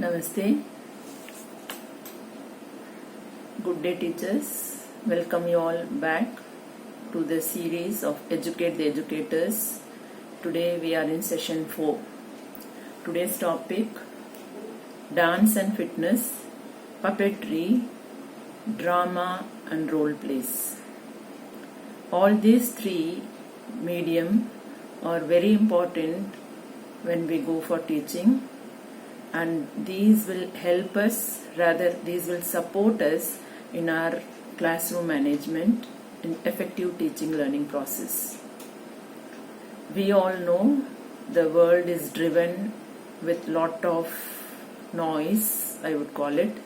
Namaste. Good day, teachers. Welcome you all back to the series of Educate the Educators. Today we are in session 4. Today's topic: dance and fitness, puppetry, drama and role plays. All these three medium are very important when we go for teaching, and these will help us, rather these will support us in our classroom management in effective teaching learning process. We all know the world is driven with lot of noise, I would call it,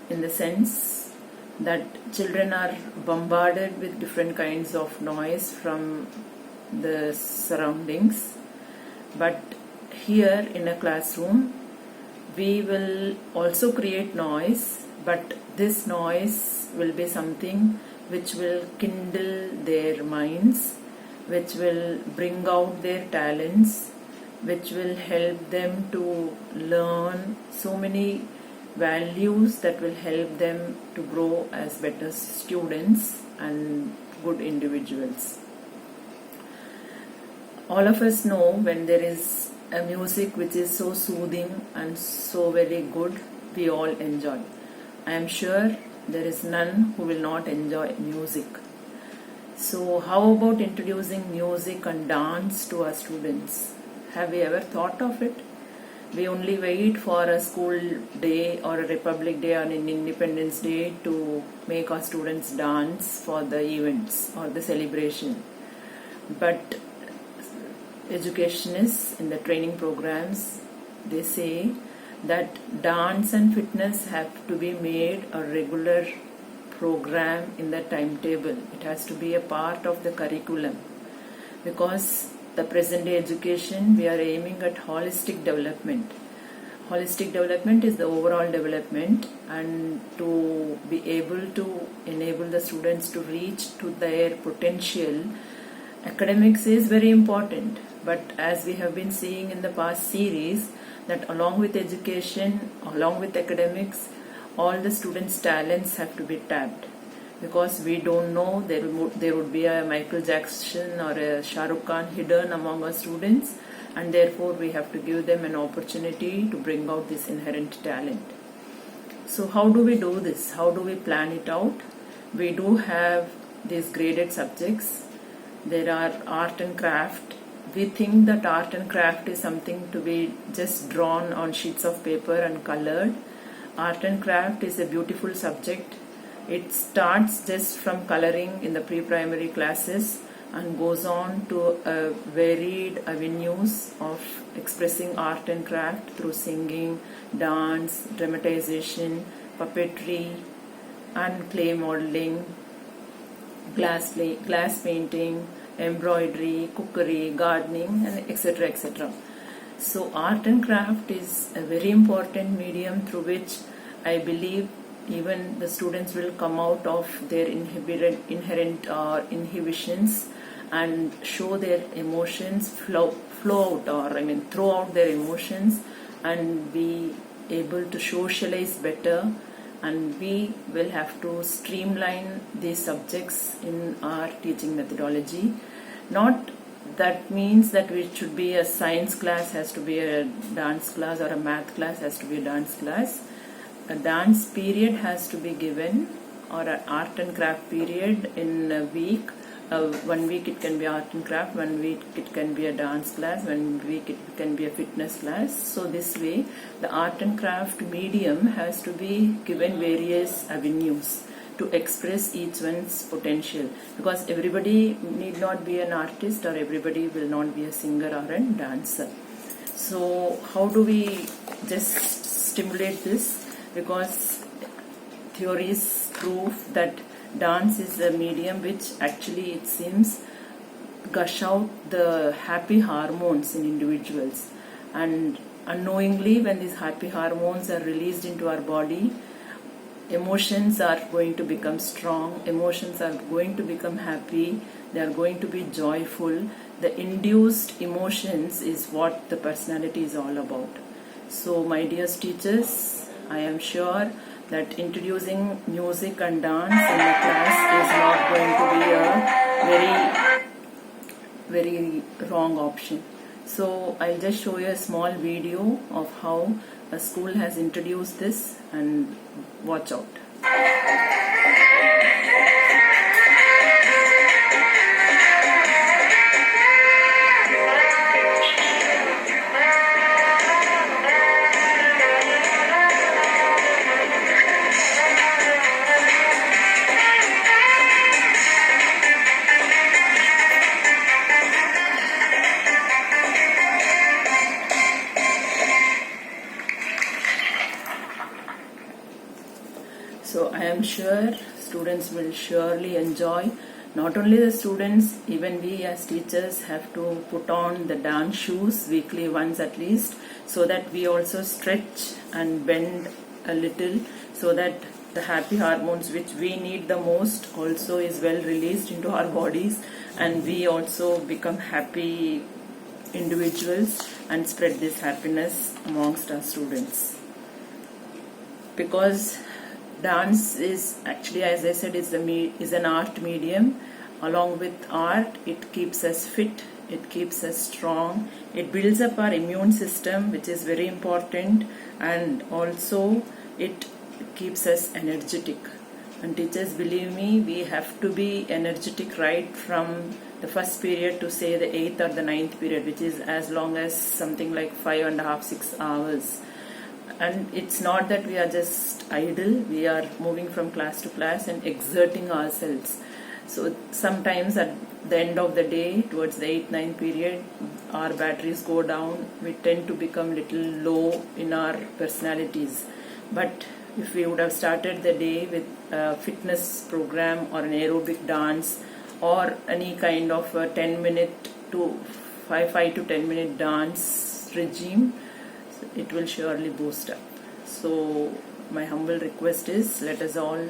in the sense that children are bombarded with different kinds of noise from the surroundings. But here in a classroom, we will also create noise, but this noise will be something which will kindle their minds, which will bring out their talents, which will help them to learn so many values that will help them to grow as better students and good individuals. All of us know when there is a music which is so soothing and so very good, we all enjoy. I am sure there is none who will not enjoy music. So how about introducing music and dance to our students? Have we ever thought of it? We only wait for a school day or a Republic Day or an Independence Day to make our students dance for the events or the celebration. But educationists in the training programs, they say that dance and fitness have to be made a regular program in the timetable. It has to be a part of the curriculum, because the present day education, we are aiming at holistic development. Holistic development is the overall development, and to be able to enable the students to reach to their potential, academics is very important. But as we have been seeing in the past series, that along with education, along with academics, all the students' talents have to be tapped. Because we don't know, there would be a Michael Jackson or a Shah Rukh Khan hidden among our students, and therefore we have to give them an opportunity to bring out this inherent talent. So how do we do this? How do we plan it out? We do have these graded subjects. There are art and craft. We think that art and craft is something to be just drawn on sheets of paper and colored. Art and craft is a beautiful subject. It starts just from coloring in the pre-primary classes and goes on to varied avenues of expressing art and craft through singing, dance, dramatization, puppetry, and clay modeling, glass painting, embroidery, cookery, gardening, and etc. etc. So art and craft is a very important medium through which I believe even the students will come out of their inherent inhibitions and show their emotions, flow out, or throw out their emotions, and be able to socialize better. And we will have to streamline these subjects in our teaching methodology. Not that means that it should be a science class has to be a dance class, or a math class has to be a dance class. A dance period has to be given, or an art and craft period in a week. 1 week it can be art and craft, 1 week it can be a dance class, 1 week it can be a fitness class. So this way the art and craft medium has to be given various avenues to express each one's potential, because everybody need not be an artist, or everybody will not be a singer or a dancer. So how do we just stimulate this? Because theories prove that dance is a medium which actually, it seems, gush out the happy hormones in individuals, and unknowingly when these happy hormones are released into our body, emotions are going to become strong, emotions are going to become happy, they are going to be joyful. The induced emotions is what the personality is all about. So my dear teachers, I am sure that introducing music and dance in the class is not going to be a very wrong option. So I'll just show you a small video of how a school has introduced this, and watch out. So I am sure students will surely enjoy. Not only the students, even we as teachers have to put on the dance shoes weekly once at least, so that we also stretch and bend a little, so that the happy hormones which we need the most also is well released into our bodies, and we also become happy individuals and spread this happiness amongst our students. Because dance is actually, as I said, is an art medium. Along with art, it keeps us fit, it keeps us strong, it builds up our immune system, which is very important, and also it keeps us energetic. And teachers, believe me, we have to be energetic right from the first period to say the 8th or the 9th period, which is as long as something like 5.5 6 hours. And it's not that we are just idle, we are moving from class to class and exerting ourselves. So sometimes at the end of the day, towards the 8th 9th period, our batteries go down, we tend to become little low in our personalities. But if we would have started the day with a fitness program or an aerobic dance or any kind of a 10-minute to 5 to 10 minute dance regime, it will surely boost up. So my humble request is, let us all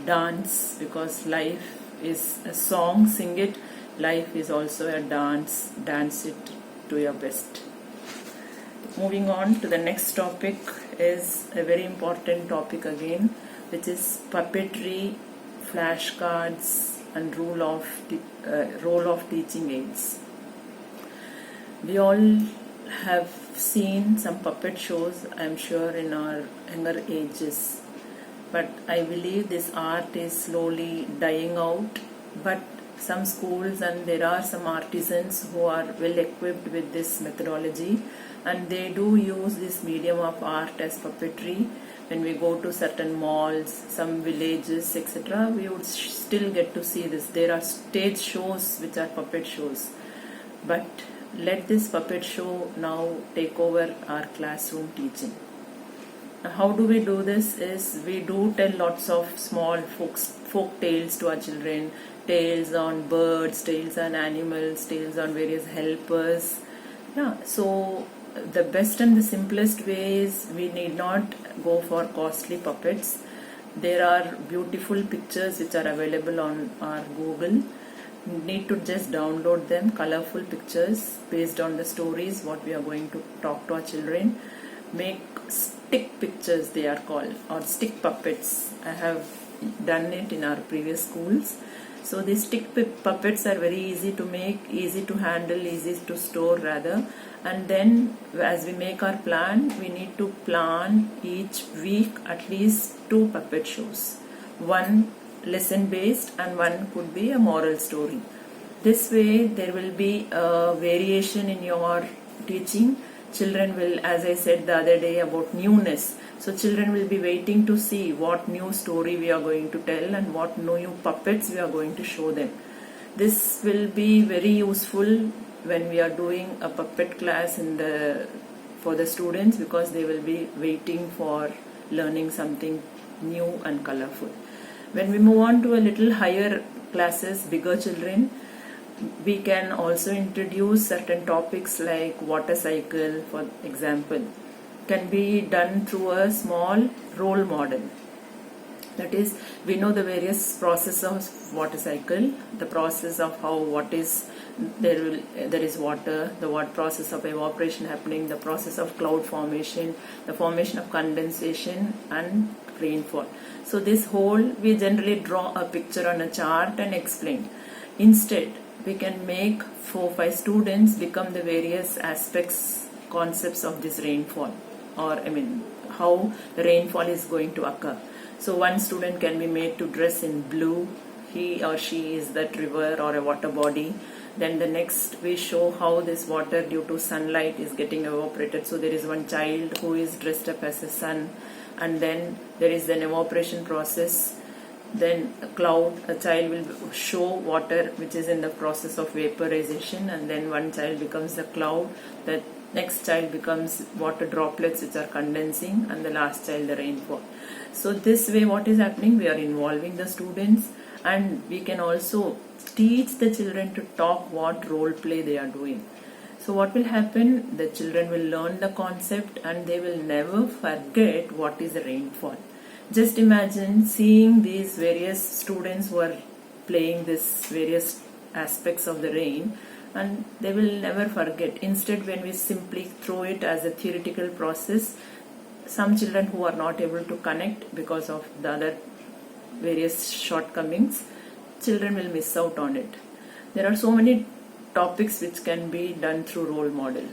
dance, because life is a song, sing it. Life is also a dance, dance it to your best. Moving on to the next topic is a very important topic again, which is puppetry, flashcards and role of teaching aids. We all have seen some puppet shows, I'm sure, in our younger ages, but I believe this art is slowly dying out. But some schools and there are some artisans who are well equipped with this methodology, and they do use this medium of art as puppetry. When we go to certain malls, some villages, etc., we would still get to see this. There are stage shows which are puppet shows, but let this puppet show now take over our classroom teaching. Now, how do we do this is, we do tell lots of small folk tales to our children, tales on birds, tales on animals, tales on various helpers. Yeah, so the best and the simplest way is, we need not go for costly puppets. There are beautiful pictures which are available on our Google. You need to just download them, colorful pictures based on the stories what we are going to talk to our children. Make stick pictures, they are called, or stick puppets. I have done it in our previous schools. So these stick puppets are very easy to make, easy to handle, easy to store rather. And then as we make our plan, we need to plan each week at least 2 puppet shows. One lesson based and one could be a moral story. This way there will be a variation in your teaching. Children will, as I said the other day about newness, so children will be waiting to see what new story we are going to tell and what new puppets we are going to show them. This will be very useful when we are doing a puppet class for the students, because they will be waiting for learning something new and colorful. When we move on to a little higher classes, bigger children, we can also introduce certain topics like water cycle, for example, can be done through a small role model. That is, we know the various process of water cycle, the process of how what is there is water, the what process of evaporation happening, the process of cloud formation, the formation of condensation and rainfall. So this whole we generally draw a picture on a chart and explain. Instead, we can make 4-5 students become the various aspects, concepts of this rainfall, or how the rainfall is going to occur. So one student can be made to dress in blue. He or she is that river or a water body. Then the next we show how this water due to sunlight is getting evaporated. So there is one child who is dressed up as a sun, and then there is an evaporation process. Then a cloud, a child will show water which is in the process of vaporization, and then one child becomes the cloud. The next child becomes water droplets which are condensing, and the last child the rainfall. So this way what is happening, we are involving the students, and we can also teach the children to talk what role play they are doing. So what will happen, the children will learn the concept and they will never forget what is the rainfall. Just imagine seeing these various students who are playing this various aspects of the rain, and they will never forget. Instead, when we simply throw it as a theoretical process, some children who are not able to connect because of the other various shortcomings, children will miss out on it. There are so many topics which can be done through role model.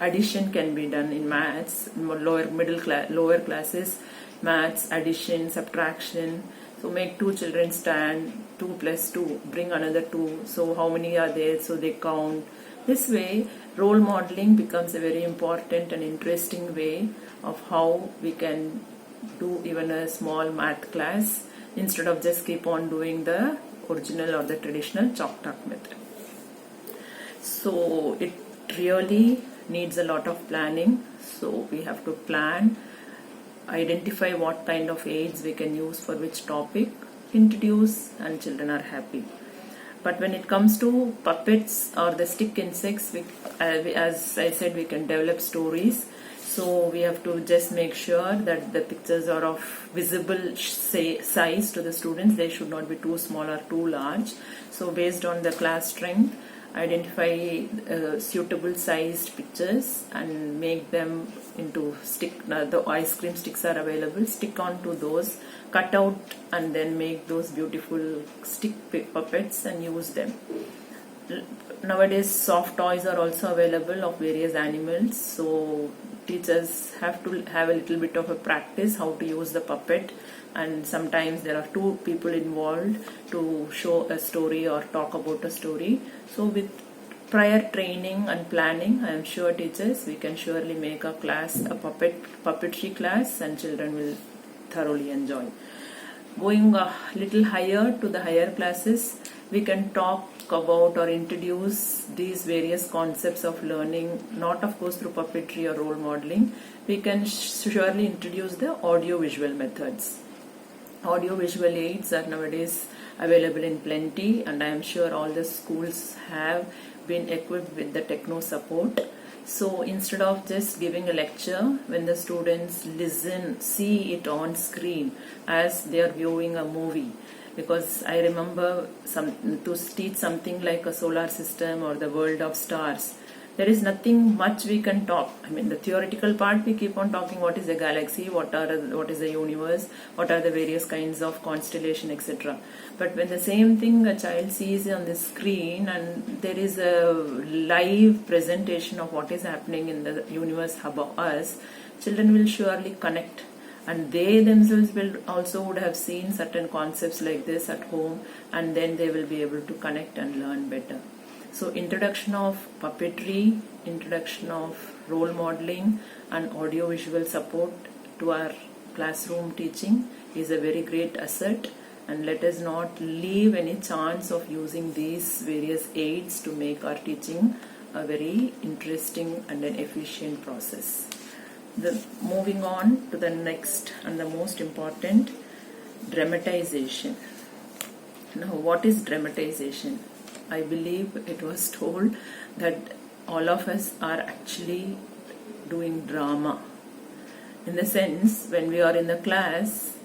Addition can be done in maths, lower classes, maths, addition, subtraction. So make 2 children stand, 2 plus 2, bring another 2. So how many are there? So they count. This way, role modeling becomes a very important and interesting way of how we can do even a small math class instead of just keep on doing the original or the traditional chalk talk method. So it really needs a lot of planning. So we have to plan, identify what kind of aids we can use for which topic, introduce, and children are happy. But when it comes to puppets or the stick insects, as I said, we can develop stories. So we have to just make sure that the pictures are of visible size to the students. They should not be too small or too large. So based on the class strength, identify suitable sized pictures and make them into stick. The ice cream sticks are available. Stick on to those, cut out, and then make those beautiful stick puppets and use them. Nowadays soft toys are also available of various animals, so teachers have to have a little bit of a practice how to use the puppet, and sometimes there are 2 people involved to show a story or talk about a story. So with prior training and planning, I am sure teachers, we can surely make a class, a puppetry class, and children will thoroughly enjoy. Going a little higher to the higher classes, we can talk about or introduce these various concepts of learning, not of course through puppetry or role modeling. We can surely introduce the audio-visual methods. Audio-visual aids are nowadays available in plenty, and I am sure all the schools have been equipped with the techno support. So instead of just giving a lecture, when the students listen, see it on screen as they are viewing a movie. Because I remember to teach something like a solar system or the world of stars, there is nothing much we can talk. I mean, the theoretical part we keep on talking, what is a galaxy, what is the universe, what are the various kinds of constellation, etc. But when the same thing a child sees on the screen and there is a live presentation of what is happening in the universe above us, children will surely connect. And they themselves will also would have seen certain concepts like this at home, and then they will be able to connect and learn better. So introduction of puppetry, introduction of role modeling and audio-visual support to our classroom teaching is a very great asset, and let us not leave any chance of using these various aids to make our teaching a very interesting and an efficient process. Moving on to the next and the most important, dramatization. Now, what is dramatization? I believe it was told that all of us are actually doing drama. In the sense, when we are in the class,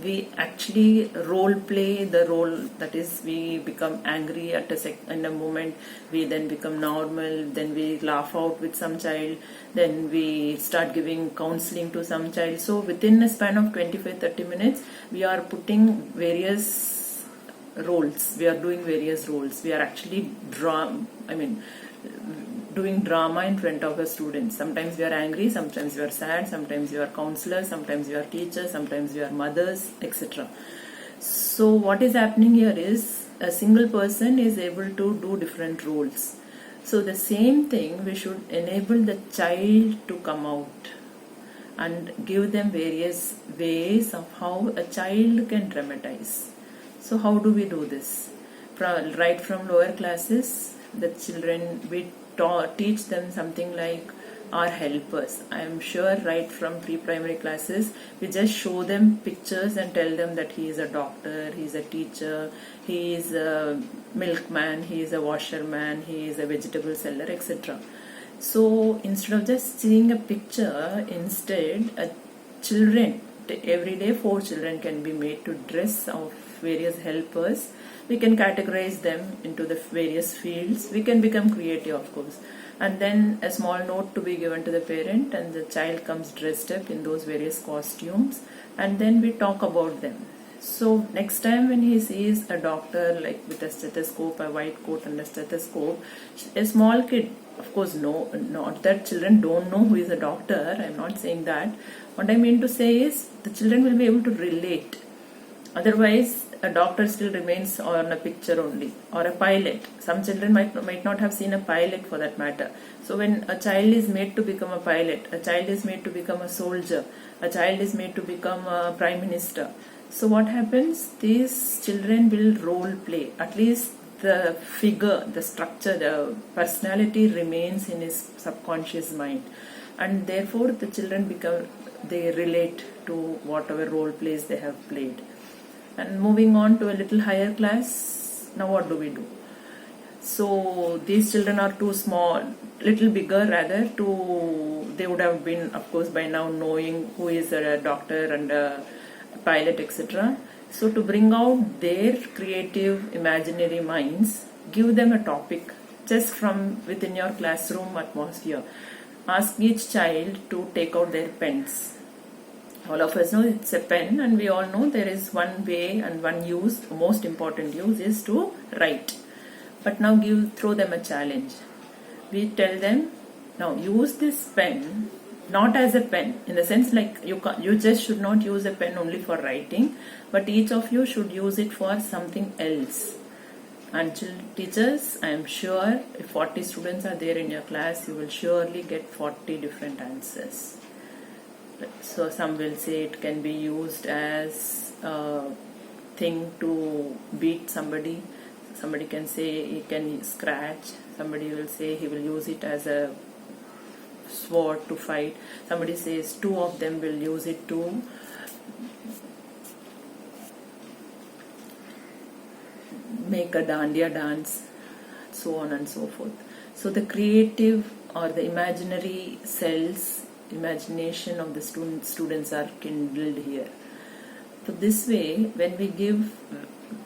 we actually role play the role, that is we become angry at in a moment, we then become normal, then we laugh out with some child, then we start giving counseling to some child. So within a span of 25-30 minutes we are putting various roles, we are doing various roles, we are actually doing drama in front of a student. Sometimes we are angry, sometimes we are sad, sometimes we are counselors, sometimes we are teachers, sometimes we are mothers, etc. So what is happening here is a single person is able to do different roles. So the same thing, we should enable the child to come out and give them various ways of how a child can dramatize. So how do we do this? Right from lower classes, the children, we teach them something like our helpers. I am sure right from pre-primary classes, we just show them pictures and tell them that he is a doctor, he is a teacher, he is a milkman, he is a washerman, he is a vegetable seller, etc. So instead of just seeing a picture, instead children, every day 4 children can be made to dress of various helpers. We can categorize them into the various fields. We can become creative, of course. And then a small note to be given to the parent, and the child comes dressed up in those various costumes, and then we talk about them. So next time when he sees a doctor like with a stethoscope, a white coat and a stethoscope, a small kid, of course, no, not that children don't know who is a doctor, I'm not saying that. What I mean to say is the children will be able to relate. Otherwise, a doctor still remains on a picture only, or a pilot. Some children might not have seen a pilot for that matter. So when a child is made to become a pilot, a child is made to become a soldier, a child is made to become a prime minister. So what happens? These children will role play. At least the figure, the structure, the personality remains in his subconscious mind, and therefore the children they relate to whatever role plays they have played. And moving on to a little higher class, now what do we do? So these children are too small, little bigger rather, they would have been, of course, by now knowing who is a doctor and a pilot, etc. So to bring out their creative imaginary minds, give them a topic just from within your classroom atmosphere. Ask each child to take out their pens. All of us know it's a pen, and we all know there is one way and one use, the most important use is to write. But now throw them a challenge. We tell them, now use this pen not as a pen, in the sense like you just should not use a pen only for writing, but each of you should use it for something else. And teachers, I am sure if 40 students are there in your class, you will surely get 40 different answers. So some will say it can be used as a thing to beat somebody. Somebody can say he can scratch. Somebody will say he will use it as a sword to fight. Somebody says 2 of them will use it to make a dandiya dance, so on and so forth. So the creative or the imaginary cells, imagination of the students are kindled here. So this way, when we give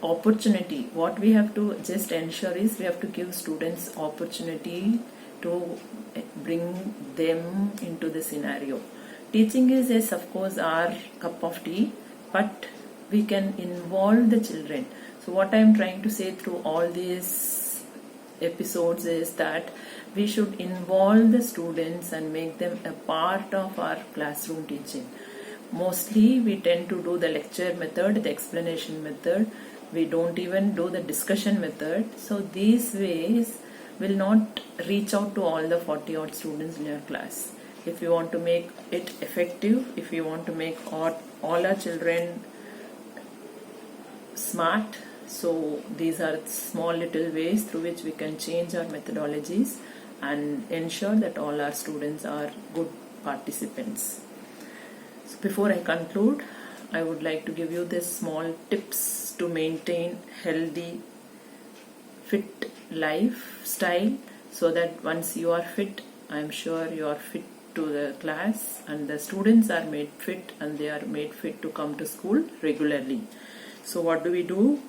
opportunity, what we have to just ensure is we have to give students opportunity to bring them into the scenario. Teaching is, yes, of course, our cup of tea, but we can involve the children. So what I am trying to say through all these episodes is that we should involve the students and make them a part of our classroom teaching. Mostly we tend to do the lecture method, the explanation method. We don't even do the discussion method. So these ways will not reach out to all the 40 odd students in your class. If you want to make it effective, if you want to make all our children smart, so these are small little ways through which we can change our methodologies and ensure that all our students are good participants. So before I conclude, I would like to give you this small tips to maintain healthy, fit lifestyle, so that once you are fit, I am sure you are fit to the class, and the students are made fit, and they are made fit to come to school regularly. So what do?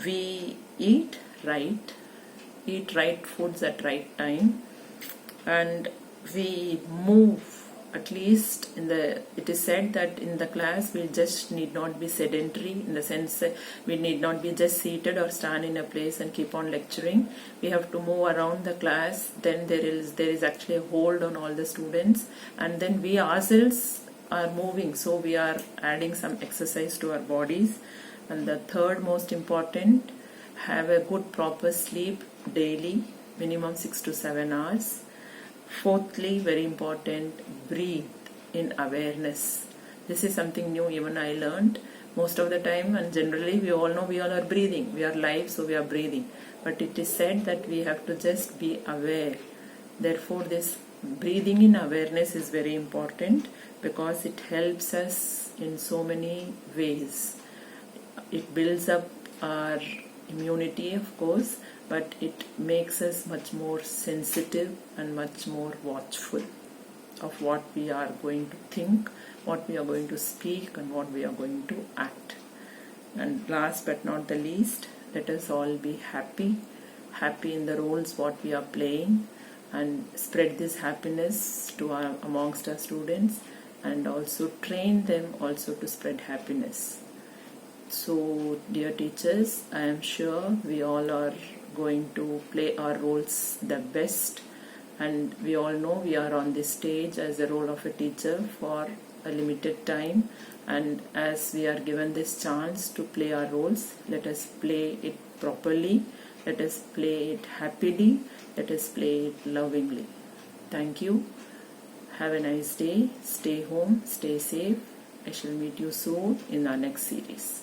We eat right foods at right time, and we move. At least it is said that in the class we just need not be sedentary, in the sense that we need not be just seated or stand in a place and keep on lecturing. We have to move around the class. Then there is actually a hold on all the students, and then we ourselves are moving, so we are adding some exercise to our bodies. And the third most important, have a good proper sleep daily, minimum 6 to 7 hours. Fourthly, very important, breathe in awareness. This is something new even I learned. Most of the time, and generally we all know we all are breathing. We are live, so we are breathing. But it is said that we have to just be aware. Therefore, this breathing in awareness is very important, because it helps us in so many ways. It builds up our immunity, of course, but it makes us much more sensitive and much more watchful of what we are going to think, what we are going to speak, and what we are going to act. And last but not the least, let us all be happy in the roles what we are playing, and spread this happiness to amongst our students, and also train them also to spread happiness. So, dear teachers, I am sure we all are going to play our roles the best, and we all know we are on this stage as the role of a teacher for a limited time, and as we are given this chance to play our roles, let us play it properly, let us play it happily, let us play it lovingly. Thank you. Have a nice day. Stay home, stay safe. I shall meet you soon in our next series.